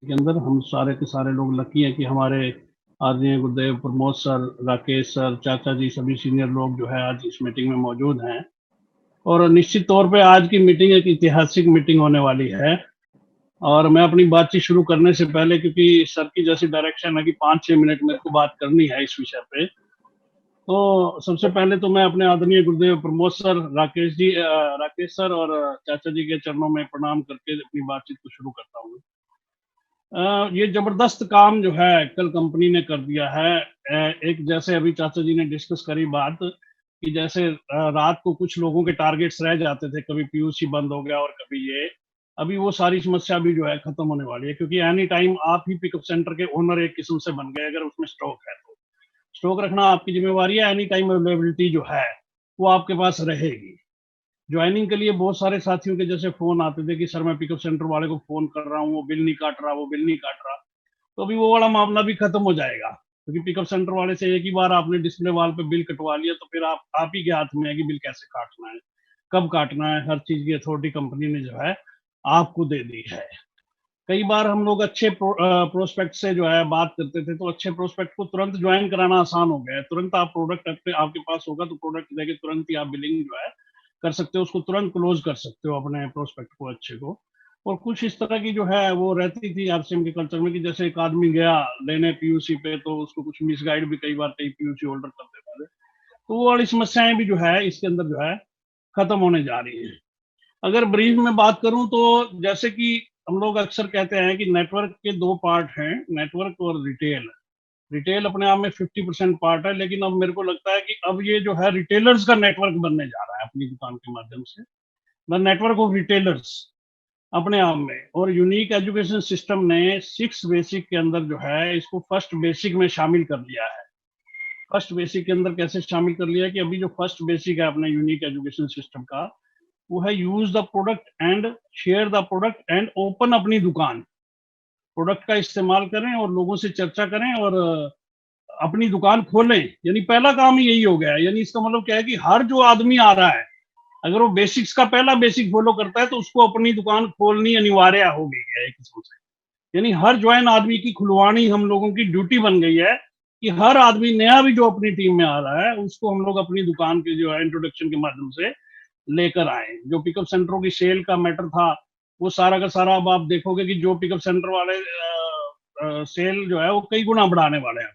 के अंदर हम सारे के सारे लोग लकी हैं कि हमारे आदरणीय गुरुदेव प्रमोद सर, राकेश सर, चाचा जी, सभी सीनियर लोग जो है आज इस मीटिंग में मौजूद हैं। और निश्चित तौर पे आज की मीटिंग एक ऐतिहासिक मीटिंग होने वाली है। और मैं अपनी बातचीत शुरू करने से पहले, क्योंकि सर की जैसी डायरेक्शन है कि 5-6 मिनट मेरे को बात करनी है इस विषय पे, तो सबसे पहले तो मैं अपने आदरणीय गुरुदेव प्रमोद सर, राकेश सर और चाचा जी के चरणों में प्रणाम करके अपनी बातचीत को शुरू करता हूँ। ये जबरदस्त काम जो है कल कंपनी ने कर दिया है। एक जैसे अभी चाचा जी ने डिस्कस करी बात कि जैसे रात को कुछ लोगों के टारगेट्स रह जाते थे, कभी पीयूसी बंद हो गया और कभी ये, अभी वो सारी समस्या भी जो है खत्म होने वाली है, क्योंकि एनी टाइम आप ही पिकअप सेंटर के ओनर एक किस्म से बन गए। अगर उसमें स्टॉक है तो स्टॉक रखना आपकी जिम्मेवारी है, एनी टाइम अवेलेबिलिटी जो है वो आपके पास रहेगी। ज्वाइनिंग के लिए बहुत सारे साथियों के जैसे फोन आते थे कि सर मैं पिकअप सेंटर वाले को फोन कर रहा हूँ, वो बिल नहीं काट रहा, वो बिल नहीं काट रहा। तो अभी वो वाला मामला भी खत्म हो जाएगा, क्योंकि पिकअप सेंटर वाले से एक ही बार आपने डिस्प्ले वाल पे बिल कटवा लिया तो फिर आप ही के हाथ में है कि बिल कैसे काटना है, कब काटना है। हर चीज की अथॉरिटी कंपनी ने जो है आपको दे दी है। कई बार हम लोग अच्छे प्रोस्पेक्ट से जो है बात करते थे, तो अच्छे प्रोस्पेक्ट को तुरंत ज्वाइन कराना आसान हो गया है। तुरंत आप प्रोडक्ट आपके पास होगा तो प्रोडक्ट देके तुरंत ही आप बिलिंग जो है कर सकते हो, उसको तुरंत क्लोज कर सकते हो अपने प्रोस्पेक्ट को अच्छे को। और कुछ इस तरह की जो है वो रहती थी आरसीएम के कल्चर में कि जैसे एक आदमी गया लेने पीयूसी पे तो उसको कुछ मिसगाइड भी कई बार कई पीयूसी होल्डर कर देते थे। तो वो वाली समस्याएं भी जो है इसके अंदर जो है खत्म होने जा रही है। अगर ब्रीफ में बात करूं तो जैसे कि हम लोग अक्सर कहते हैं कि नेटवर्क के दो पार्ट हैं, नेटवर्क और रिटेल। रिटेल अपने आप में 50% पार्ट है, लेकिन अब मेरे को लगता है कि अब ये जो है रिटेलर्स का नेटवर्क बनने जा रहा है अपनी दुकान के माध्यम से, द नेटवर्क ऑफ रिटेलर्स अपने आप में। और यूनिक एजुकेशन सिस्टम ने 6 बेसिक के अंदर जो है इसको फर्स्ट बेसिक में शामिल कर लिया है। फर्स्ट बेसिक के अंदर कैसे शामिल कर लिया है कि अभी जो फर्स्ट बेसिक है अपने यूनिक एजुकेशन सिस्टम का, वो है use the product and share the product and open अपनी दुकान। प्रोडक्ट का इस्तेमाल करें और लोगों से चर्चा करें और अपनी दुकान खोलें। यानी पहला काम ही यही हो गया है। यानी इसका मतलब क्या है कि हर जो आदमी आ रहा है, अगर वो बेसिक्स का पहला बेसिक फॉलो करता है तो उसको अपनी दुकान खोलनी अनिवार्य हो गई है एक किस्म से। यानी हर ज्वाइन आदमी की खुलवानी हम लोगों की ड्यूटी बन गई है कि हर आदमी नया भी जो अपनी टीम में आ रहा है उसको हम लोग अपनी दुकान के जो है इंट्रोडक्शन के माध्यम से लेकर आए। जो पिकअप सेंटरों की सेल का मैटर था, वो सारा का सारा अब आप देखोगे कि जो पिकअप सेंटर वाले सेल जो है वो कई गुना बढ़ाने वाले हैं।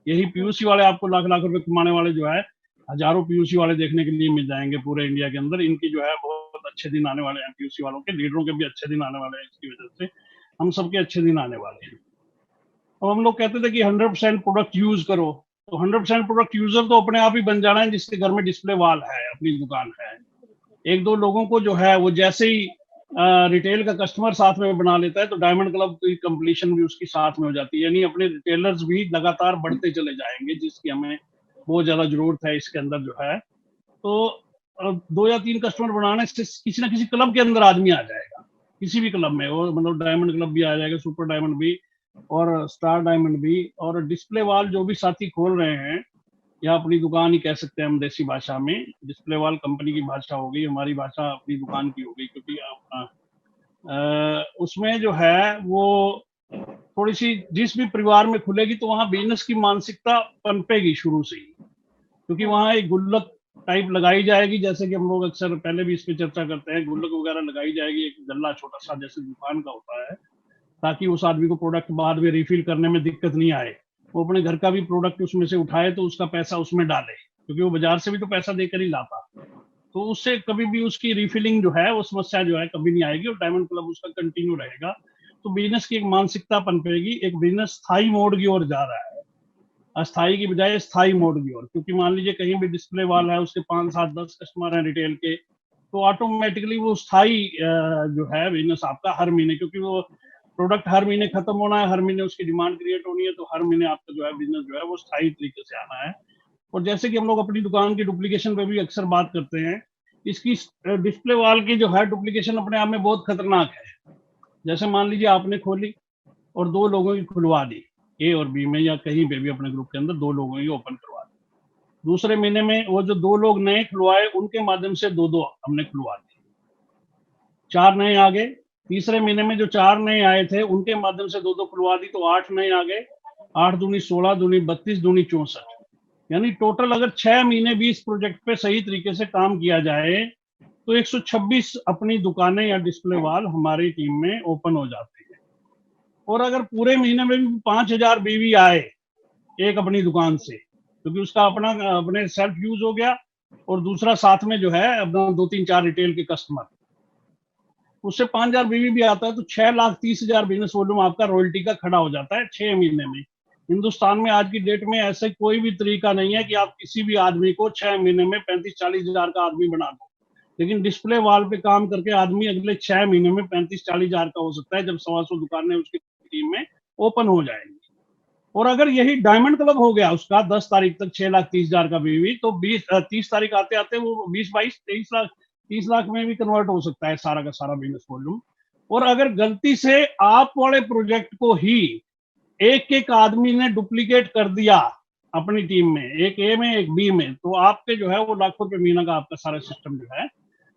यही पीयूसी वाले आपको लाख लाख रुपए कमाने वाले जो है हजारों पीयूसी वाले देखने के लिए मिल जाएंगे पूरे इंडिया के अंदर। इनकी जो है बहुत अच्छे दिन आने वाले हैं, पीयूसी वालों के लीडरों के भी अच्छे दिन आने वाले हैं। इसकी वजह से हम सबके अच्छे दिन आने वाले हैं। अब हम लोग कहते थे कि 100% प्रोडक्ट यूज करो, तो 100% प्रोडक्ट यूजर तो अपने आप ही बन जाना है जिसके घर में डिस्प्ले वाल है, अपनी दुकान है। एक दो लोगों को जो है वो जैसे ही रिटेल का कस्टमर साथ में बना लेता है तो डायमंड क्लब की कंप्लीशन भी उसकी साथ में हो जाती है। यानी अपने रिटेलर्स भी लगातार बढ़ते चले जाएंगे, जिसकी हमें बहुत ज्यादा जरूरत है इसके अंदर जो है। तो 2 या 3 कस्टमर बनाने से किसी ना किसी क्लब के अंदर आदमी आ जाएगा, किसी भी क्लब में। वो मतलब डायमंड क्लब भी आ जाएगा, सुपर डायमंड भी और स्टार डायमंड भी। और डिस्प्ले वाल जो भी साथी खोल रहे हैं, या अपनी दुकान ही कह सकते हैं हम देसी भाषा में, डिस्प्ले वाल कंपनी की भाषा हो गई, हमारी भाषा अपनी दुकान की हो गई। क्योंकि उसमें जो है वो थोड़ी सी जिस भी परिवार में खुलेगी तो वहां बिजनेस की मानसिकता पनपेगी शुरू से ही। क्योंकि वहां एक गुल्लक टाइप लगाई जाएगी, जैसे कि हम लोग अक्सर पहले भी इस पे चर्चा करते हैं, गुल्लक वगैरह लगाई जाएगी, एक गल्ला छोटा सा जैसे दुकान का होता है, ताकि उस आदमी को प्रोडक्ट बाद में रिफिल करने में दिक्कत नहीं आए। वो अपने घर का भी प्रोडक्ट उसमें से उठाए तो उसका पैसा उसमें डाले, क्योंकि वो बाजार से भी तो पैसा देकर ही लाता। तो उससे कभी भी उसकी रिफिलिंग जो है वो समस्या जो है कभी नहीं आएगी और डायमंड क्लब उसका कंटिन्यू रहेगा। तो बिजनेस की एक मानसिकता पनपेगी, एक बिजनेस स्थायी मोड की ओर जा रहा है, अस्थाई की बजाय स्थायी मोड की ओर। क्योंकि मान लीजिए कहीं भी डिस्प्ले वाल है, उसके 5 7 10 कस्टमर हैं रिटेल के, तो ऑटोमेटिकली वो स्थायी जो है बिजनेस आपका हर महीने, क्योंकि वो प्रोडक्ट हर महीने खत्म होना है, हर महीने उसकी डिमांड क्रिएट होनी है, तो हर महीने आपका जो है बिजनेस जो है वो स्थायी तरीके से आना है। और जैसे कि हम लोग अपनी दुकान की डुप्लीकेशन पे भी अक्सर बात करते हैं, इसकी डिस्प्ले वाल की जो है डुप्लीकेशन अपने आप में बहुत खतरनाक है। जैसे मान लीजिए आपने खोली और 2 लोगों की खुलवा दी, ए और बी में या कहीं पे भी अपने ग्रुप के अंदर 2 लोगों की ओपन करवा दी। दूसरे महीने में वो जो 2 लोग नए खुलवाए उनके माध्यम से 2 2 हमने खुलवा दी, 4 नए आ गए, तीसरे महीने में जो 4 नए आए थे उनके माध्यम से 2-2 खुलवा दी तो 8 नए आ गए। 8 दूनी 16, दूनी 32, दूनी 64, यानी टोटल अगर 6 महीने भी इस प्रोजेक्ट पे सही तरीके से काम किया जाए तो 126 अपनी दुकानें या डिस्प्ले वॉल हमारी टीम में ओपन हो जाती है। और अगर पूरे महीने में भी 5000 बीवी आए एक अपनी दुकान से, क्योंकि उसका अपना अपने सेल्फ यूज हो गया और दूसरा साथ में जो है अपना 2-3-4 रिटेल के कस्टमर, उससे 5000 बीवी भी आता है तो 6,30,000 बिजनेस वॉल्यूम आपका रॉयल्टी का खड़ा हो जाता है 6 महीने में। हिंदुस्तान में आज की डेट में ऐसा कोई भी तरीका नहीं है कि आप किसी भी आदमी को 6 महीने में 35-40 हजार का आदमी बना दो, लेकिन डिस्प्ले वॉल पे काम करके आदमी अगले 6 महीने में 35-40 हजार का हो सकता है जब 125 दुकानें उसकी टीम में ओपन हो जाएंगी। और अगर यही डायमंड क्लब हो गया उसका 10 तारीख तक 6,30,000 का बीवी, तो 30 तारीख आते आते वो 20-22-23 लाख 30 लाख में भी कन्वर्ट हो सकता है सारा का सारा बिजनेस वॉल्यूम। और अगर गलती से आप वाले प्रोजेक्ट को ही एक एक आदमी ने डुप्लीकेट कर दिया अपनी टीम में, एक ए में एक बी में, तो आपके जो है वो लाखों रुपए महीना का आपका सारा सिस्टम जो है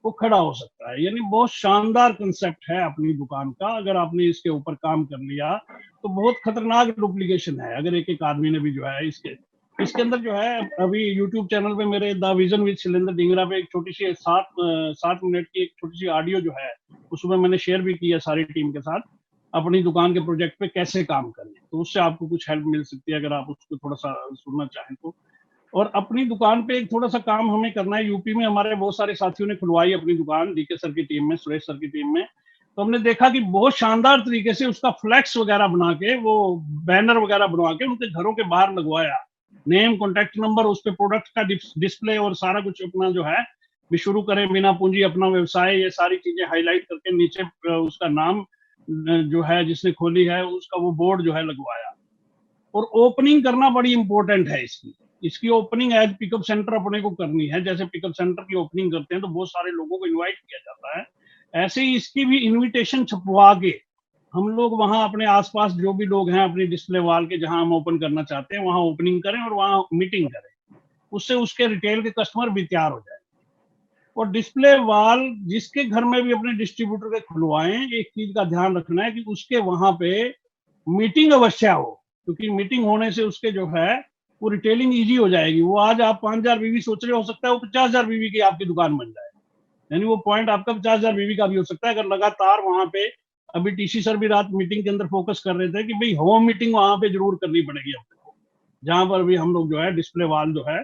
वो खड़ा हो सकता है। यानी बहुत शानदार कंसेप्ट है अपनी दुकान का, अगर आपने इसके ऊपर काम कर लिया तो बहुत खतरनाक डुप्लीकेशन है अगर एक एक आदमी ने भी जो है इसके अंदर जो है। अभी यूट्यूब चैनल पे मेरे the vision with Shailendra Dhingra पे एक छोटी सी 7 मिनट की एक छोटी सी ऑडियो जो है उसमें मैंने शेयर भी किया सारी टीम के साथ, अपनी दुकान के प्रोजेक्ट पे कैसे काम करें, तो उससे आपको कुछ हेल्प मिल सकती है अगर आप उसको थोड़ा सा सुनना चाहें तो। और अपनी दुकान पे एक थोड़ा सा काम हमें करना है। यूपी में हमारे बहुत सारे साथियों ने खुलवाई अपनी दुकान डीके सर की टीम में, सुरेश सर की टीम में, तो हमने देखा कि बहुत शानदार तरीके से उसका फ्लैक्स वगैरह बना के, वो बैनर वगैरह बनवा के उनके घरों के बाहर लगवाया, नेम कॉन्टेक्ट नंबर उस पर, प्रोडक्ट का डिस्प्ले और सारा कुछ अपना जो है भी शुरू करें बिना पूंजी अपना व्यवसाय, ये सारी चीजें हाईलाइट करके नीचे उसका नाम जो है जिसने खोली है उसका वो बोर्ड जो है लगवाया। और ओपनिंग करना बड़ी इंपॉर्टेंट है इसकी। इसकी ओपनिंग एज पिकअप सेंटर अपने को करनी है, जैसे पिकअप सेंटर की ओपनिंग करते हैं तो बहुत सारे लोगों को इनवाइट किया जाता है, ऐसे ही इसकी भी इनविटेशन छपवा के हम लोग वहां अपने आसपास जो भी लोग हैं अपनी डिस्प्ले वॉल के जहां हम ओपन करना चाहते हैं वहां ओपनिंग करें और वहां मीटिंग करें, उससे उसके रिटेल के कस्टमर भी तैयार हो जाए। और डिस्प्ले वॉल जिसके घर में भी अपने डिस्ट्रीब्यूटर के खुलवाएं, एक चीज का ध्यान रखना है कि उसके वहां पे मीटिंग अवश्य हो, क्योंकि मीटिंग होने से उसके जो है वो रिटेलिंग इजी हो जाएगी। वो आज आप 5,000 बीवी सोच रहे हो सकता है वो 50,000 बीवी की आपकी दुकान बन जाए, यानी वो पॉइंट आपका 50,000 बीवी का भी हो सकता है अगर लगातार वहां पे। अभी टीसी सर भी रात मीटिंग के अंदर फोकस कर रहे थे कि भाई होम मीटिंग वहां पे जरूर करनी पड़ेगी अपने को, जहां पर भी हम लोग जो है डिस्प्ले वॉल जो है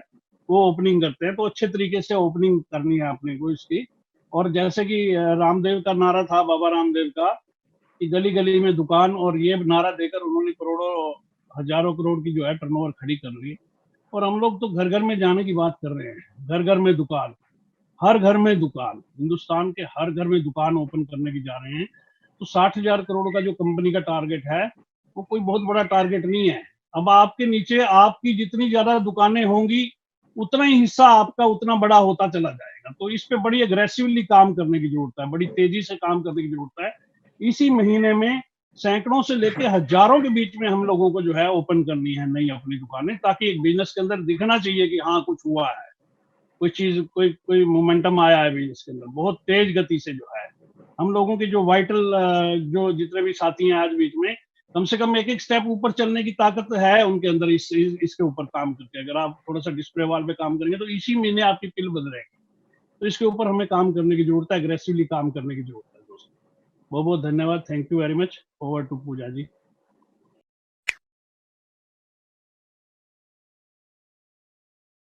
वो ओपनिंग करते हैं, तो अच्छे तरीके से ओपनिंग करनी है अपने को इसकी। और जैसे कि रामदेव का नारा था, बाबा रामदेव का, कि गली गली में दुकान, और ये नारा देकर उन्होंने करोड़ों हजारों करोड़ की जो है टर्नओवर खड़ी कर ली। और हम लोग तो घर घर में जाने की बात कर रहे हैं, घर घर में दुकान, हर घर में दुकान, हिंदुस्तान के हर घर में दुकान ओपन करने की जा रहे हैं। तो 60,000 करोड़ का जो कंपनी का टारगेट है वो कोई बहुत बड़ा टारगेट नहीं है। अब आपके नीचे आपकी जितनी ज्यादा दुकानें होंगी उतना ही हिस्सा आपका उतना बड़ा होता चला जाएगा, तो इस पे बड़ी अग्रेसिवली काम करने की जरूरत है, बड़ी तेजी से काम करने की जरूरत है। इसी महीने में सैकड़ों से लेकर हजारों के बीच में हम लोगों को जो है ओपन करनी है नई अपनी दुकानें, ताकि एक बिजनेस के अंदर दिखना चाहिए कि हाँ कुछ हुआ है, कोई चीज, कोई कोई मोमेंटम आया है बिजनेस के अंदर बहुत तेज गति से जो है। हम लोगों के जो वाइटल जो जितने भी साथी हैं आज बीच में, कम से कम एक एक स्टेप ऊपर चलने की ताकत है उनके अंदर इसके ऊपर काम करके। अगर आप थोड़ा सा डिस्प्ले वॉल पे काम करेंगे तो इसी महीने आपकी पिल बदलेगी, तो इसके ऊपर हमें काम करने की जरूरत है, अग्रेसिवली काम करने की जरूरत है दोस्तों। बहुत बहुत धन्यवाद, thank you very much. Over to Puja ji.